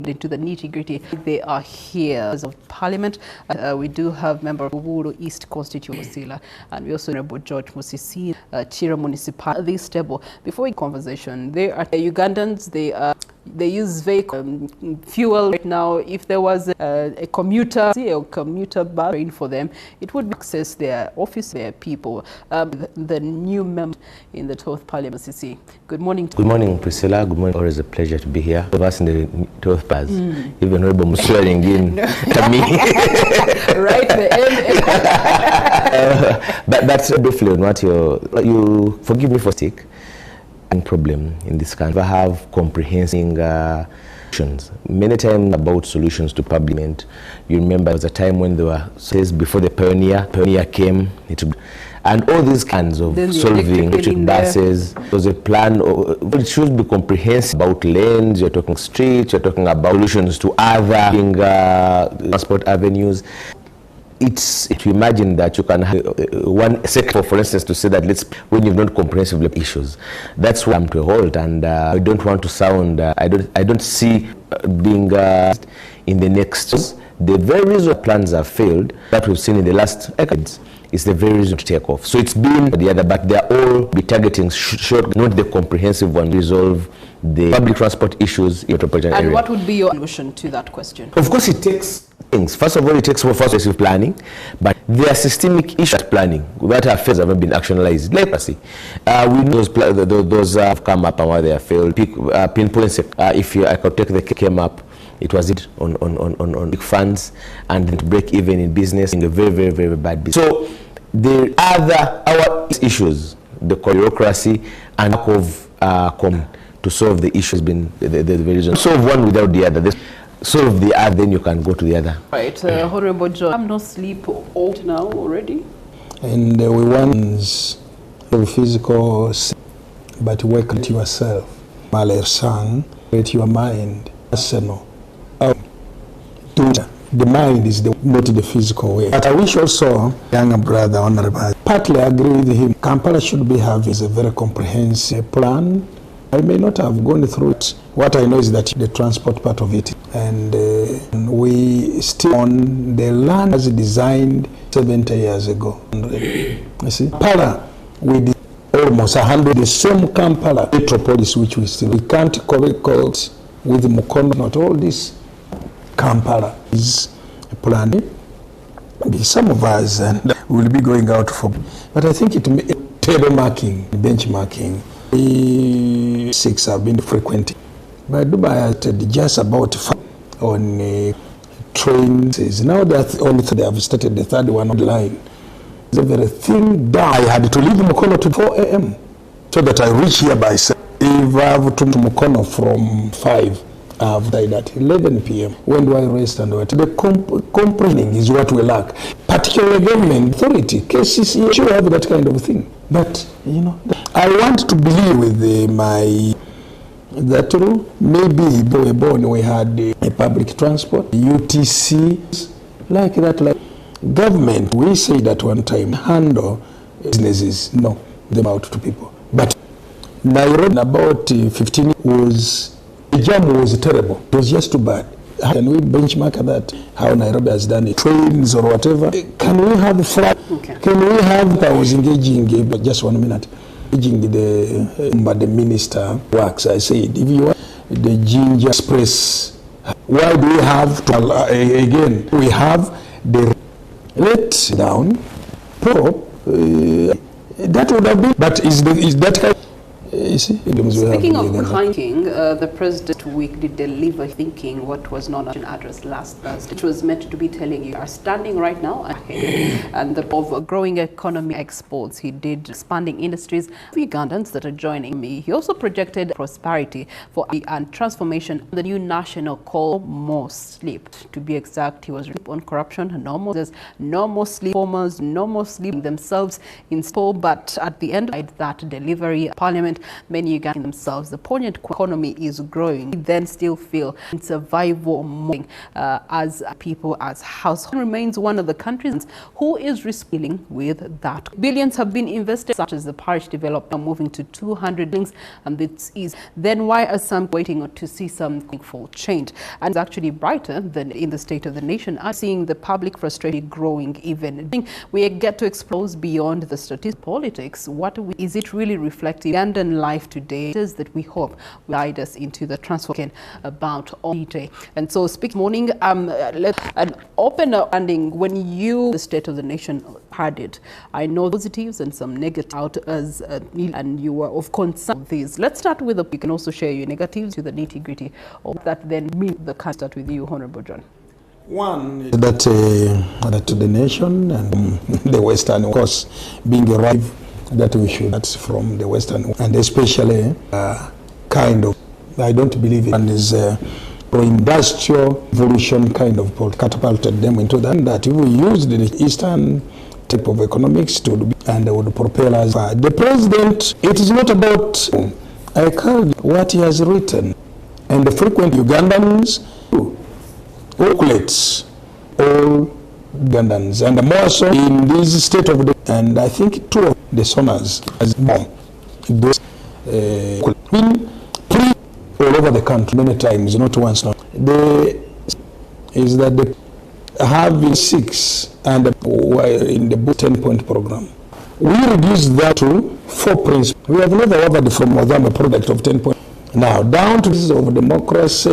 into the nitty-gritty. They are here of Parliament. We do have member of Uburu East Constituency, and we also have George Musisi, Chira Municipal. This table. Before we conversation, they are Ugandans. They use vehicle fuel right now. If there was a commuter bus for them, it would access their office, their people. The new member in the 12th Parliament, CC. Good morning. Good morning, Priscilla. Good morning. Always a pleasure to be here. Of us in the 12th Pass, even Rebel swearing in to me. Right, the end. But that's briefly on what you forgive me for stick. Problem in this country. We have comprehensive solutions. Many times about solutions to Parliament. You remember there was a time when there were says before the pioneer came, and all these kinds of solving electric buses. There was a plan. It should be comprehensive about lanes. You're talking streets. You're talking about solutions to other transport avenues. It's to imagine that you can have one sector, for instance, to say that when you've not comprehensively issues. That's why I'm to a halt, and I don't want to sound. I don't see being in the next. The very reason plans have failed that we've seen in the last decades is the very reason to take off. So it's been the other, but they're all be targeting short, not the comprehensive one. Resolve the public transport issues in metropolitan area. And what would be your solution to that question? Of course, it takes things. First of all, it takes first planning, but there are systemic issues planning that affairs haven't been actionalized. Leprosy. We know those have come up and why they have failed. Pinpoints. If I could take the came up, it was it on big funds and then break even in business in a very, very, very bad business. So the our issues, the bureaucracy and lack of to solve the issues been the reason. Solve one without the other. Solve the other, then you can go to the other. Right, Honorable John, I'm not sleep old now already. And we want physical, but work at yourself. Maler sang, create your mind. Arsenal. The mind is not the physical way. But I wish also, younger brother, Honorable, partly agree with him. Kampala should be having a very comprehensive plan. I may not have gone through it. What I know is that the transport part of it, and we still on the land as designed 70 years ago. You see, Kampala, we did almost 100. The same Kampala metropolis, which we can't correct with Mukono. Not all this Kampala is a plan. Some of us and will be going out for, but I think it may table marking, benchmarking. 6 have been frequented. But Dubai had just about 5 on trains. Now that only they have started the third one on the line. The very thing that I had to leave Mukono to 4 a.m. so that I reach here by 7. If I have to Mukono from 5, I have died at 11 p.m. When do I rest and what? The comprehending is what we lack. Particularly government authority cases, you should have that kind of thing. But, you know, I want to believe with that maybe born we had a public transport, UTC, like that, like government. We said at one time, handle businesses, no, them out to people. But Nairobi about 15 the jam was terrible. It was just too bad. Can we benchmark that? How Nairobi has done it? Trains or whatever. Can we have flat? Okay. Can we have? I was engaging just 1 minute. Engaging the minister works. I said, if you want the Ginger Express, why do we have to again? We have the let down. That would have been. But is that kind? Speaking of hiking, the President week did deliver thinking what was known as an address last Thursday. It was meant to be telling you are standing right now ahead and of growing economy exports. He did expanding industries for Ugandans that are joining me. He also projected prosperity for and transformation. The new national call more sleep. To be exact, he was on corruption. No more sleep formers, no more sleeping themselves in school. But at the end of that delivery, Parliament many Ugandans themselves. The poignant economy is growing. We then still feel in survival mode as people, as household remains one of the countries who is responding with that. Billions have been invested, such as the parish development moving to 200 buildings, and this is then why are some waiting to see some meaningful change. And it's actually brighter than in the state of the nation. I'm seeing the public frustration growing even. We get to explore beyond the statistics politics. Is it really reflecting Ugandan life today? It is that we hope will guide us into the transformation about all day. And so speak morning, an open understanding when you, the state of the nation, had it. I know positives and some negatives out as and you were of concern of these. Let's start with you can also share your negatives to the nitty-gritty of that then mean the can start with you, Honorable John. One is that to the nation and the Western, of course, being a right that we should, that's from the Western, and especially kind of, I don't believe it, and is pro-industrial evolution kind of catapulted them into that if we use the Eastern type of economics to be, and they would propel us. The president, it is not about, I call what he has written, and the frequent Ugandans calculates all Ugandans, and more so in this state of the, and I think two of the sonars as more those been all over the country many times, not once. Not is that they have 6 and in the 10-point program. We reduced that to 4 principles. We have never offered from Mozambique a product of 10 points. Now down to this of democracy,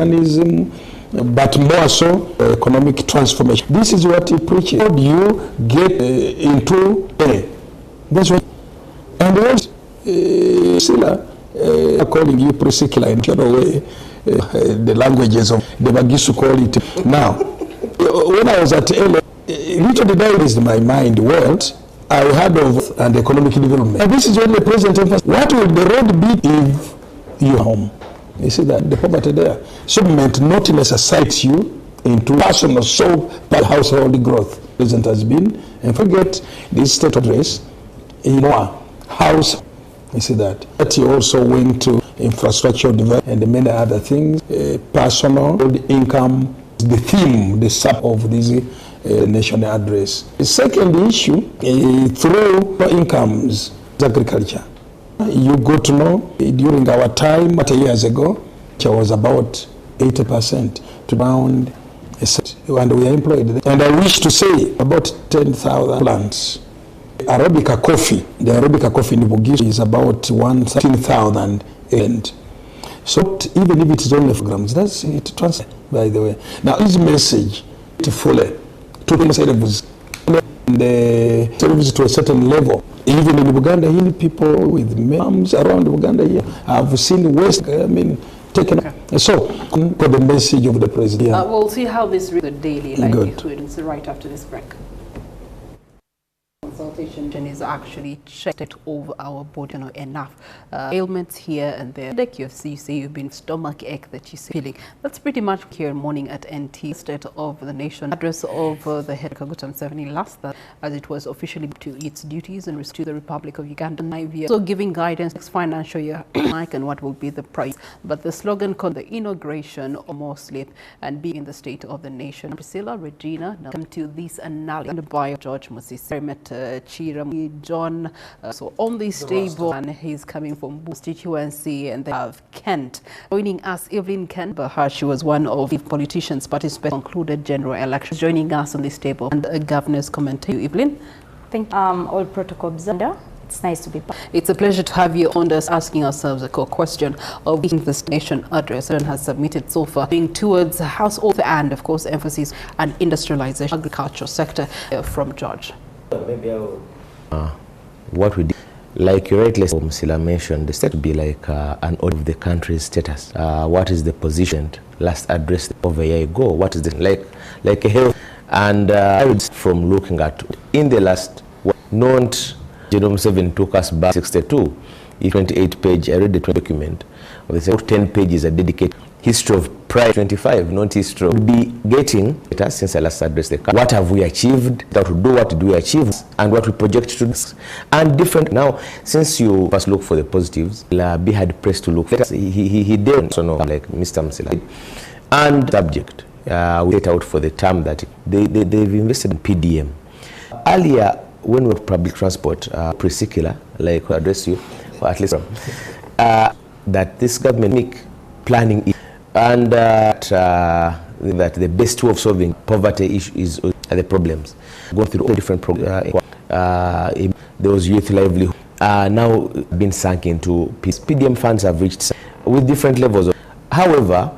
but more so economic transformation. This is what he preaches. How do you get into A? That's what. And also, calling you pre-secular in your way, the languages of the Bagisu call it. Now, when I was at LA, little did I raise my mind what I heard of and economic development. And this is what the president emphasized. What will the road be if you're home? You see that the poverty there. So meant not necessitates you into personal per household growth. President has been, and forget this state of race in our house. You see that. But he also went to infrastructure development and many other things. Personal income, the theme, the sub of this national address. The second issue, through incomes, is agriculture. You got to know, during our time, 30 years ago, which was about 80% to around, and we are employed. And I wish to say about 10,000 plants. Arabica coffee, the Arabica coffee in Bugis is about 13,000. So even if it is only programs, that's it translates, by the way. Now this message to fully, to the service to a certain level. Even in Uganda, here people with moms around Uganda here, I've seen West, taken. Okay. So, got the message of the president. We'll see how this reads the daily livelihood. It's right after this break. Consultation is actually checked over our body, enough ailments here and there. Like you say you've been stomach ache that you're feeling. That's pretty much here morning at NT State of the Nation. Address of the head Kaguta Museveni last that as it was officially to its duties and to the Republic of Uganda. So giving guidance next financial year and what will be the price. But the slogan called the inauguration or more sleep and being in the state of the nation. Priscilla, Regina, now come to this analysis by George Moses. Chira, John, so on this table, and he's coming from constituency, and they have Kent. Joining us, Evelyn Kent, she was one of the politicians participating in the concluded general elections. Joining us on this table, and a governor's commentary. Evelyn? Thank you. All protocol observed. It's nice to be back. It's a pleasure to have you on us, asking ourselves a core question of this nation address and has submitted so far, being towards household and, of course, emphasis on industrialization, agriculture sector from George. Maybe I will. What we did, like you rightly Musila mentioned, the state would be like an audit of the country's status. What is the position last addressed over a year ago? What is the like a health? And I would from looking at in the last not Jerome 7 took us back 62, 28-page. I read the document. Of the 10 pages are dedicated history of prior 25, not history. We'll be getting data since I last addressed the what have we achieved, how to do, what did we achieve, and what we project to do. And different now, since you first look for the positives, be hard pressed to look. He did so know, like Mr. Msila. And subject, we set out for the term that they've invested in PDM. Earlier, when we were public transport, pre-secular, like we address you, or at least that this government make planning and that the best way of solving poverty is the problems. Going through all different programs. There was youth livelihood. Now been sunk into peace. PDM funds have reached with different levels. However,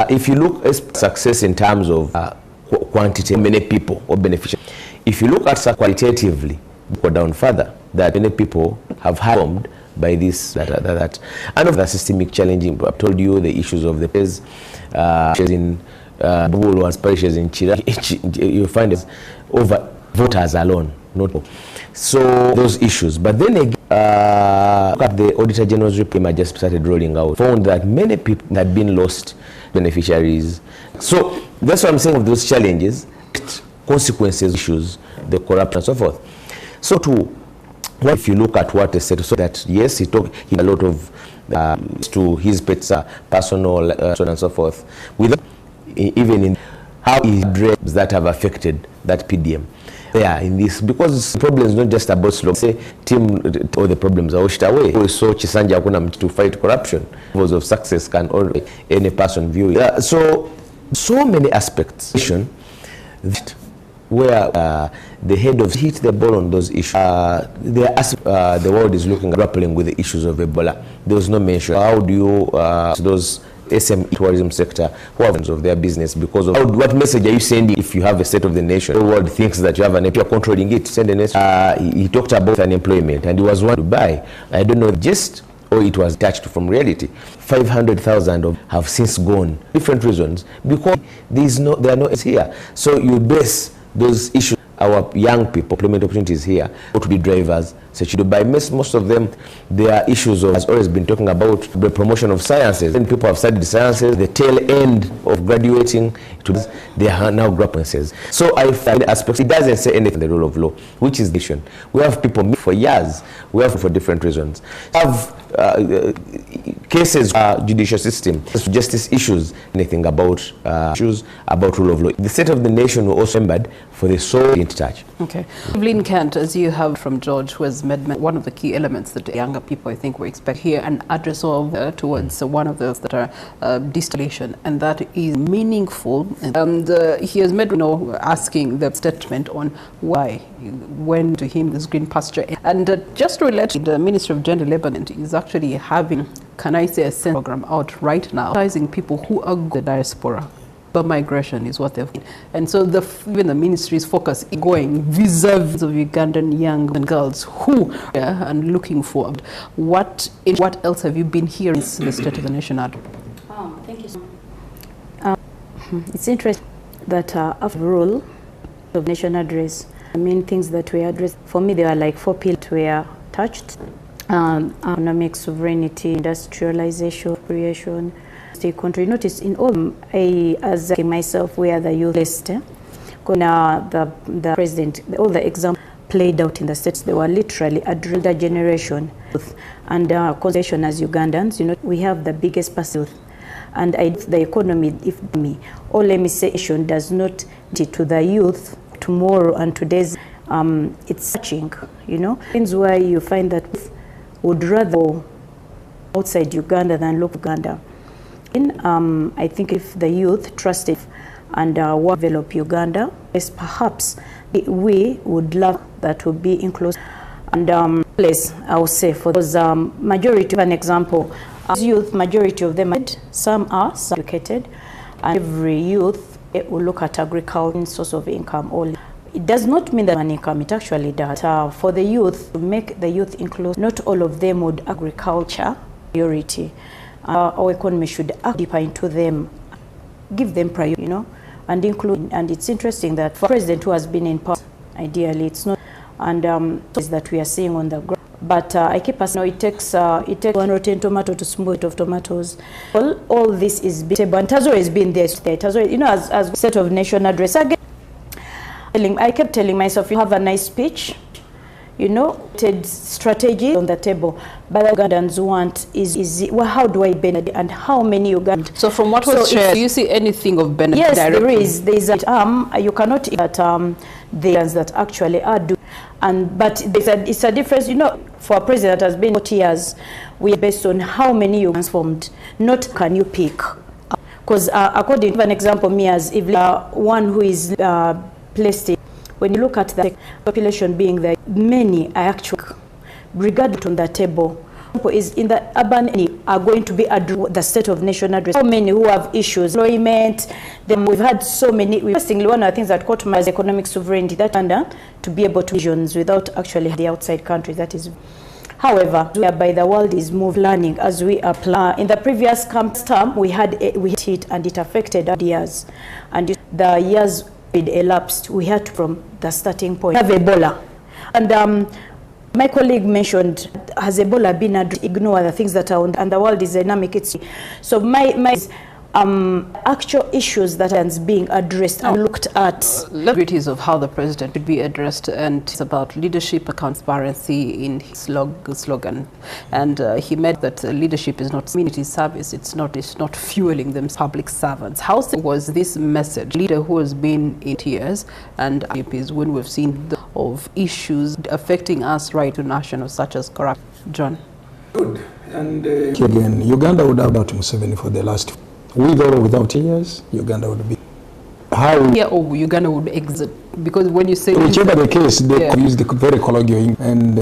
if you look at success in terms of quantity, many people or beneficiaries, if you look at qualitatively, go down further, that many people have harmed by this, that. And of the systemic challenging, I've told you the issues of the pairs, in Bulwas parishes in Chira, you find it over voters alone, not more. So those issues. But then again, the Auditor General's report I just started rolling out, found that many people had been lost beneficiaries. So that's what I'm saying of those challenges, consequences, issues, the corruption and so forth. So if you look at what they said, so that yes, he talked a lot of to his pets, personal, so on and so forth, with even in how he addressed that have affected that PDM. Yeah, in this, because the problem is not just about slow. Say team, all the problems are washed away. We saw Chisanja Hakuna to fight corruption. Levels of success can only any person view it. Yeah, so many aspects that where the head of hit the ball on those issues. The world is grappling with the issues of Ebola. There was no mention. How do you those SME tourism sector who have of their business because of what message are you sending if you have a state of the nation? The world thinks that you have an you're controlling it. Send a message. He talked about unemployment and he was one to buy. I don't know just or it was detached from reality. 500,000 have since gone. Different reasons because there are no here. So you base those issues. Our young people, employment opportunities here, to be drivers, such to buy. Most of them, their issues has always been talking about the promotion of sciences. When people have studied sciences, the tail end of graduating, they are now grappling. So I find aspects, it doesn't say anything in the rule of law, which is nation. We have people for years, we have for different reasons. Have cases, judicial system, justice issues, anything about issues about rule of law. The state of the nation will also remembered for the soul into touch. Okay. Evelyn Kent, as you have from George, who has made one of the key elements that younger people, I think, we expect here an address of towards one of those that are distillation, and that is meaningful. And he has made, asking the statement on why, when to him this green pasture. And just to relate, the Ministry of Gender Development is actually having, can I say, a sense program out right now, advising people who are the diaspora. But migration is what they've, and so even the ministry's focus is going vis-a-vis of Ugandan young girls who are and looking for what else have you been hearing in the State of the Nation ad? Thank you so much. It's interesting that after rule of nation address, the main things that we addressed, for me, there are like 4 pillars were touched: economic sovereignty, industrialization, creation. Country. Notice in all, as myself, we are the youth list. The president, all the examples played out in the states, they were literally a older generation youth. And conservation as Ugandans, we have the biggest youth. And the economy, let me say, does not to the youth tomorrow and today's, it's searching, Things where you find that would rather go outside Uganda than look Uganda. I think if the youth trusted and develop Uganda, yes, perhaps we would love that to be inclusive. And place, I would say, for those majority, an example, as youth, majority of them, some are educated, and every youth will look at agriculture source of income only. It does not mean that an income, it actually does. For the youth, to make the youth inclusive, not all of them would agriculture priority. Our economy should act deeper into them, give them priority, and include. And it's interesting that for a president who has been in power, ideally, it's not, and is that we are seeing on the ground. but I keep us know it takes one rotten tomato to smooth it of tomatoes. All this is table, and it has always been there. It has always, as set of nation address. Again, I kept telling myself, you have a nice speech, strategy on the table, but the Ugandans want is well, how do I benefit, and how many Ugandans? So from what was shared, do you see anything of benefit? Yes, directly? there is you cannot eat that the ones that actually are doing, but it's a difference, for a president that has been 40 years, we are based on how many Ugandans formed, not can you pick, because according to an example, me as if one who is placed in, when you look at the population being there, many are actually regarded on the table. Is in the urban area are going to be the state of nation address. So many who have issues, employment. Then we've had so many. Interestingly, one of the things that caught my economic sovereignty that under to be able to visions without actually the outside countries. That is, however, whereby the world is learning as we apply. In the previous term, we had it and it affected our years, and the years it elapsed. We had from the starting point. We have Ebola, and my colleague mentioned, has Ebola been ignore the things that are on, and the world is dynamic. So my actual issues that are being addressed and looked at. Liberties of how the president should be addressed, and it's about leadership and transparency in his slogan. And he meant that leadership is not community service. It's not fueling them public servants. How was this message? Leader who has been in tears and is when we've seen of issues affecting us right to national such as corruption. John. Good. And again, Uganda would have about Museveni for the last. With or without years, Uganda would be. How? Yeah, Uganda would exit. Because when you say. Whichever the case, they use the very colloquial, and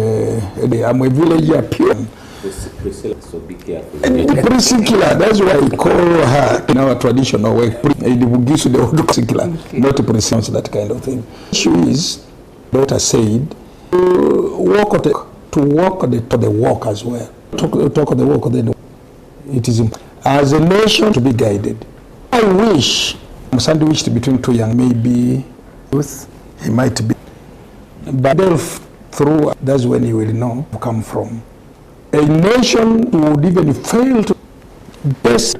I'm a villager pure. Priscilla, so be careful. Priscilla, that's why we call her in our traditional way. Priscilla, not to pronounce that kind of thing. The issue is, daughter said, walk the walk as well. Talk of the walk, then it is important. As a nation to be guided. I wish I'm sandwiched between two young, maybe youth, he might be. But delve through, that's when you will know where come from. A nation would even fail to best.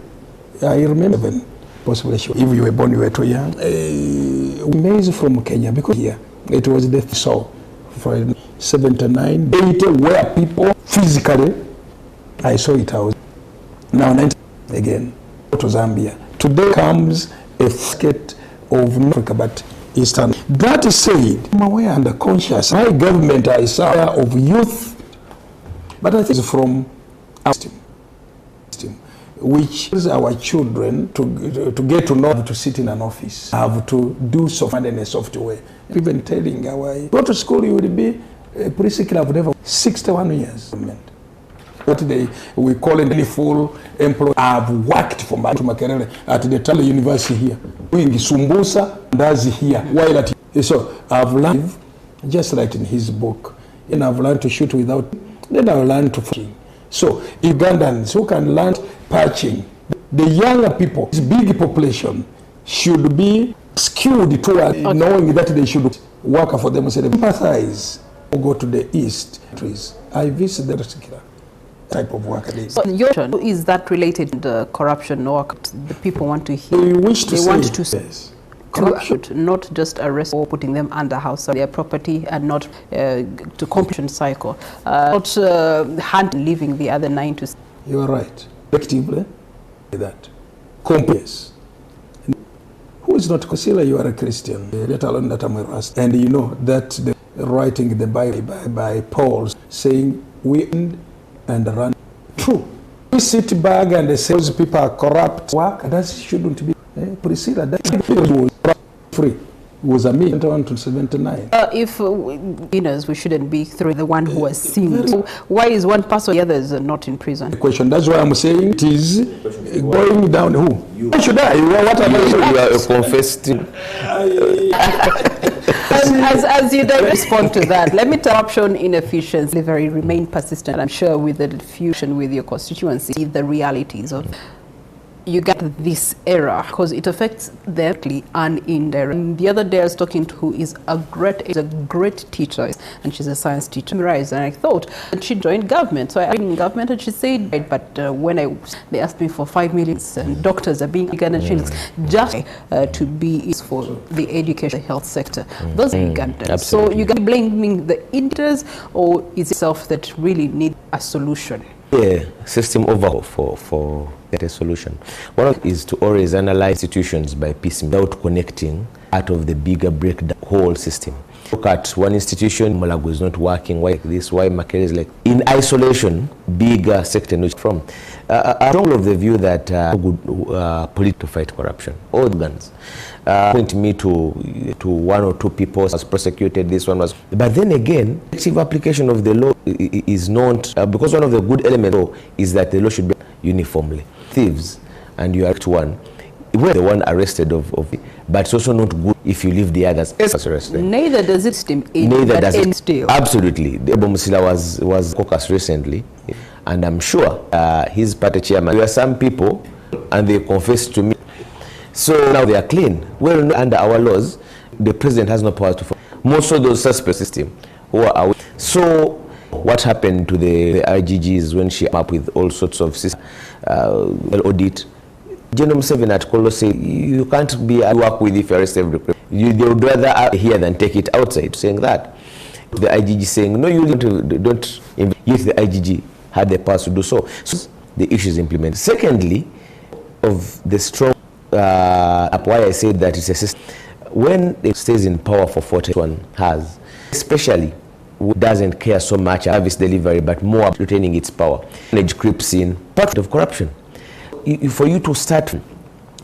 I remember possibly if you were born, you were too young. Amazing from Kenya, because here it was the so for 79, 80, where people physically, I saw it out. Now 90 again to Zambia. Today comes a basket of Africa, but Eastern. That is said, I'm aware and conscious. My government is aware of youth, but I think it's from our system, which is our children to get to know how to sit in an office, have to do software in a software. Even telling our go to school, you will be a pre-secret of never 61 years. What we call a full employee. I've worked for Makerere at the Tala University here, doing Sumbusa, that's here. While at so I've learned, just like in his book, and I've learned to shoot without. Then I've learned to patching. So Ugandans who can learn patching, the younger people, this big population, should be skewed toward knowing that they should work for themselves. Empathize or go to the east countries. I visit the particular type of work. So is that related to the corruption or the people want to hear? They wish to they say, want to yes. Corruption, not just arrest or putting them under house of their property, and not to competition cycle, not hand leaving the other 9 to. You are right. Effectively, that compares. Who is not consider you are a Christian? Let alone that I'm a Rasta. And you know that the writing the Bible by Paul saying we end and run. True. We sit back and say those people are corrupt. Work that shouldn't be. Priscilla, that was free. It was a 71 to 79. If winners, we shouldn't be through the one who has sinned. So why is one person, the others are not in prison? The question. That's why I'm saying it is going down. Who? Why should I? What am I saying? You are a confessing. As you don't respond to that, let me tell corruption, inefficiency, delivery remain persistent. I'm sure with the diffusion with your constituency, the realities of. you get this error because it affects directly and indirectly. And the other day I was talking to who is a great teacher, and she's a science teacher, and I thought that she joined government. So I joined government, and she said, right, but when they asked me for 5 million, and doctors are being Ugandan shillings just to be used for the education health sector. Those are Ugandans. So you can be blaming the indicators, or is it itself that really need a solution? Yeah, system overhaul for get a solution. One of is to always analyze institutions by piece without connecting out of the bigger breakdown whole system. Look at one institution, Malago is not working, why like this, why Makere is like, in isolation, bigger sector which from. I'm of the view that politics to fight corruption, all guns. Point me to 1 or 2 people was prosecuted, this one was. But then again, effective application of the law is not, because one of the good elements of the law is that the law should be uniformly. Thieves, and you act one, we're the one arrested but it's also not good if you leave the others arrested. Neither does it stem in, neither does it still. Absolutely. Ebo Musila was caucus recently, and I'm sure his party chairman, there are some people, and they confessed to me. So now they are clean. Well, under our laws, the president has no power to follow. Most of those suspect system who are away. So what happened to the IGGs when she came up with all sorts of systems, audit? General 7 at Kolo say you can't be at work with if you arrest every criminal. They would rather here than take it outside, saying that. The IGG saying no, you don't. Yet the IGG had the power to do so. So the issue is implemented. Secondly, of the strong why I said that it's a system. When it stays in power for 41 has, especially who doesn't care so much about service delivery, but more about retaining its power. Knowledge creeps in, part of corruption. For you to start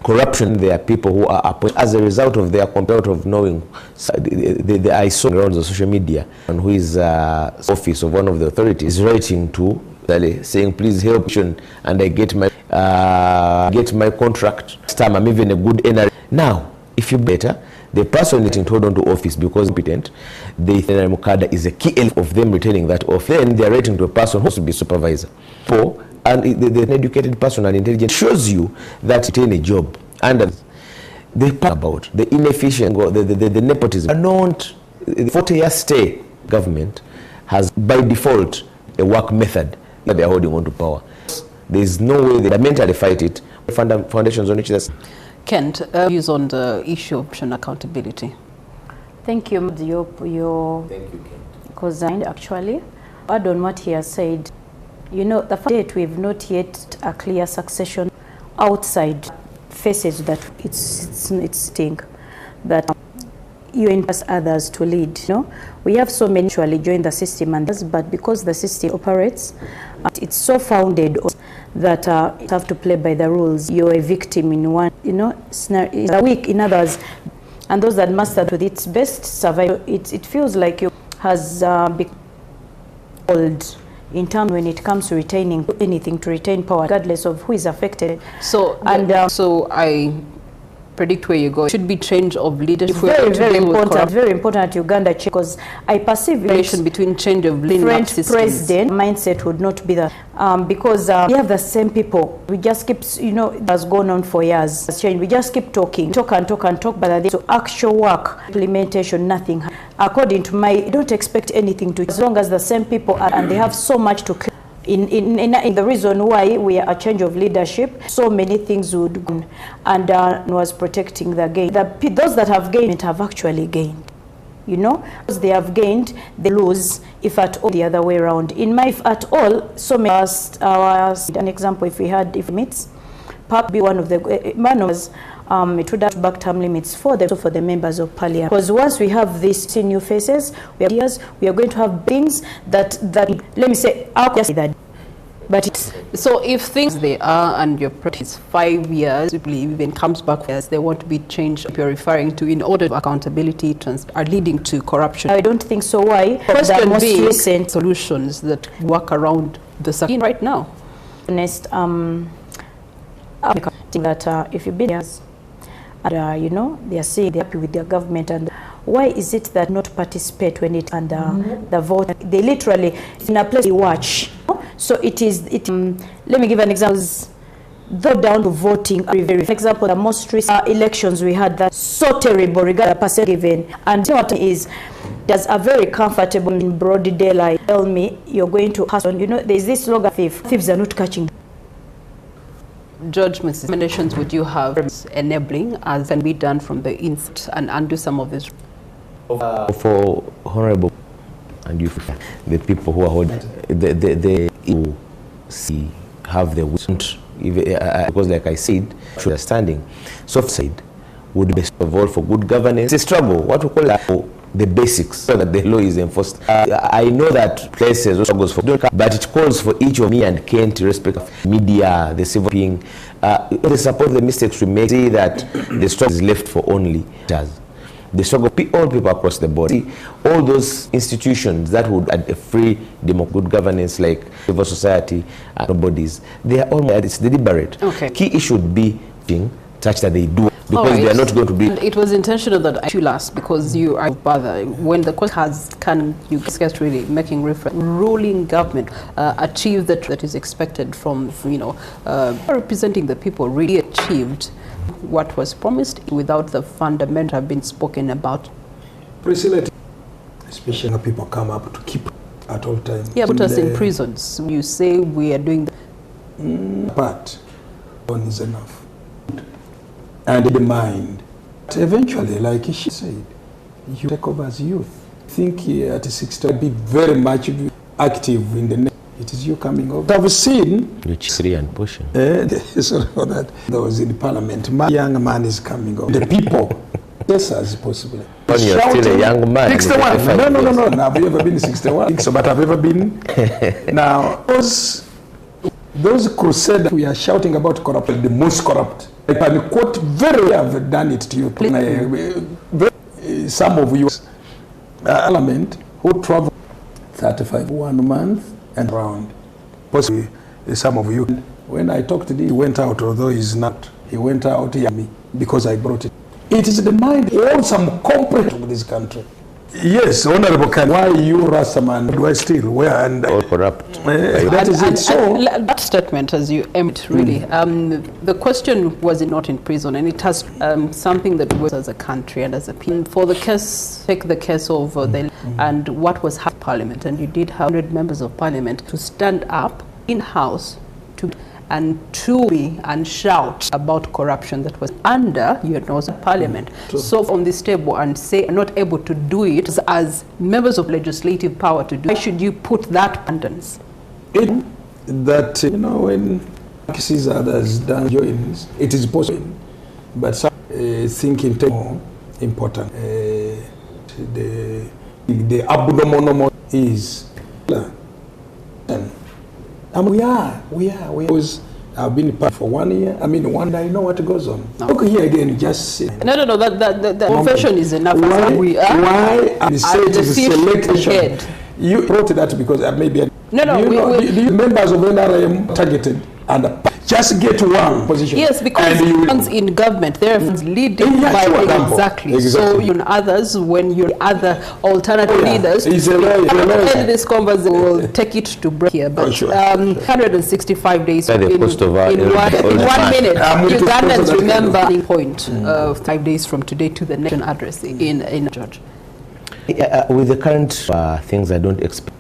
corruption, there are people who are appointed as a result of their complaint of knowing. I saw around the social media, and who is office of one of the authorities writing to saying, please help, and I get my contract. I'm even a good NRA. Now, if you better, the person getting told onto office because competent, the NRA Mukada is a key element of them retaining that office. Then they are writing to a person who has to be supervisor. And the educated person and intelligent shows you that retain a job. And they talk about the inefficient, the nepotism. Are not the 40-year stay government has by default a work method that they are holding on to power. There is no way they mentally fight it. Foundations on which that's. Kent, views on the issue of accountability. Thank you. Thank you, Kent. Because actually, add on what he has said. You know, the fact that we've not yet a clear succession outside faces that it's sting that you entrust others to lead. You know, we have so many actually join the system, but because the system operates, it's so founded that you have to play by the rules. You're a victim in one, you know, scenario, weak in others, and those that master with its best survive. It feels like you has become old. In terms when it comes to retaining anything, to retain power, regardless of who is affected. So, so I predict where you go. It should be change of leadership. Very important. Very important at Uganda, because I perceive relation between change of leadership president mindset would not be that because we have the same people. We just keep, you know, it has gone on for years. Change. We just keep talking, talk, but so actual work, implementation, nothing. According to my, I don't expect anything to, as long as the same people are, and they have so much to. In the reason why we are a change of leadership, so many things would go, and was protecting the gain. Those that have gained have actually gained. You know, because they have gained, they lose, if at all, the other way around. In my, if at all, so many an example, if we had, if limits, perhaps be one of the manuals, it would have back term limits for the members of parliament. Because once we have these new faces, we are going to have things that let me say, that. But it's, so if things they are and your practice 5 years, even comes back as they want to be changed, you're referring to in order to accountability are leading to corruption. I don't think so. Why? Question most recent solutions that work around the scene right now. Next, that if you've been years, and you know, they are saying they're happy with their government, and why is it that not participate when it and the vote? They literally in a place they watch. So it is. Let me give an example. though down to voting. For example, the most recent elections we had that so terrible regarding the percent given. And what is, there's a very comfortable in broad daylight. Tell me you're going to hustle. You know, there's this slogan, thieves are not catching. Judge, Mrs. recommendations would you have enabling as can be done from the inside and undo some of this? For Honorable and you, the people who are holding, the see have the wisdom, because like I said, understanding, soft side would be best of all for good governance. It's a struggle, what we call it, the basics, so that the law is enforced. I know that places struggles for, but it calls for each of me and Ken to respect of media, the civil being. They support the mistakes we make, see that the struggle is left for only us. The struggle, all people across the board. See, all those institutions that would add a free, good governance like civil society and bodies, they are all, it's deliberate. Okay. Key issue would be such that they do, because they are not going to be. And it was intentional that I should last, because you are bother when the court has you discussed really making reference ruling government achieve that is expected from representing the people, really achieved what was promised without the fundamental have been spoken about. Priscilla, especially when people come up to keep at all times. Yeah, put us in prisons. You say we are doing but one is enough. And the mind. But eventually, like she said, you take over as youth. I think at 60, be very much active in the next. It is you coming over. I've seen which Sri and pushing. Sorry for that. That was in the parliament. My young man is coming over. The people, yes, as possibly. But you're still a young man. 61. No. Now, have you ever been 61? I think so, but I've ever been. Now, those crusaders we are shouting about corruption, the most corrupt. I can quote very have done it to you. Some of you parliament who travel 35 1 month and around. Possibly some of you. When I talked to him, he went out, although he's not. He went out here me because I brought it. It is the mind of some comprehension of this country. Yes, Honorable Khan, why you Rastaman, do I still? Where and all corrupt. That is it. So that statement, as you aimed, really, the question was it not in prison, and it has something that works as a country and as a people. For the case, take the case of the and what was happening in Parliament, and you did have 100 members of Parliament to stand up in house to be and shout about corruption that was under your nose of Parliament. So on this table and say not able to do it as members of legislative power to do. Why should you put that abundance? That when sees others done joins, it is possible, but some thinking more important. The abnormal is. And we are. Because I've been part for 1 year. I mean, one day I know what goes on. No. Look here again, just say. No. That confession is enough. Why the state is selection? You brought that because maybe. The members of NRM targeted and just get one position. Yes, because funds in government, there are funds leading by exactly. So in others, when you're other alternative leaders, end this conversation, will take it to break here. But 165 days in 1 minute. Ugandans remember the point 5 days from today to the nation address in George. With the current things, I don't expect.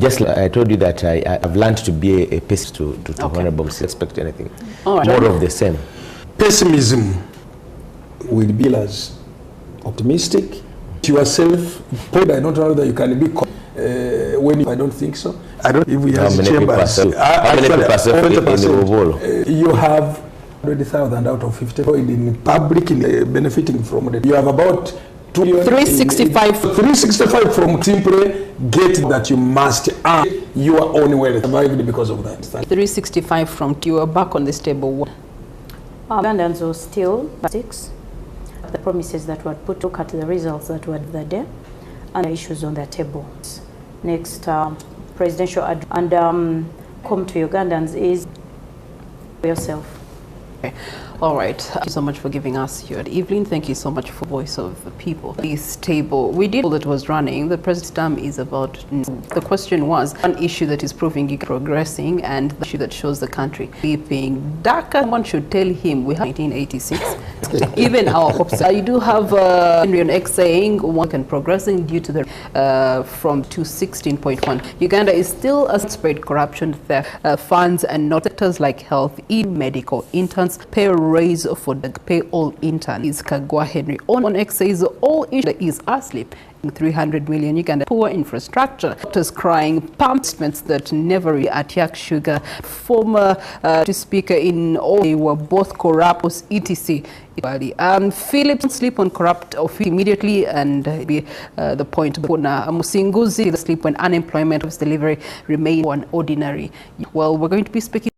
Just like I told you that I've learned to be a pessimist to Honorable. Expect anything more of the same. Pessimism will be as optimistic to yourself. Probably I don't know that you can be when I don't think so. I don't. If we have chambers, how many people you have 100,000 out of 50 in public benefiting from it. You have about 365 from simply get that you must earn your own way survived because of that. 365 from you are back on this table. Ugandans were still 6. The promises that were put, look at the results that were there and the issues on the table. Next, presidential and come to Ugandans is yourself. Okay. All right. Thank you so much for giving us your evening. Thank you so much for Voice of the People. This table, we did all that was running. The president's term is about, the question was, one issue that is proving progressing and the issue that shows the country sleeping darker. Someone should tell him we have 1986. Even our hopes. You do have Henry on X saying one can progressing due to the from 216.1. Uganda is still a spread corruption, theft, funds and not sectors like health, medical, interns, pay raise for the pay all intern. Is Kagwa Henry on X says all issue is asleep. 300 million Uganda poor infrastructure. Doctors crying pumpments that never attack sugar. Former speaker in all they were both corrupt etc. Phillips sleep on corrupt officials immediately and be the point. Musinguzi sleep when unemployment was delivery remain one ordinary. Well, we're going to be speaking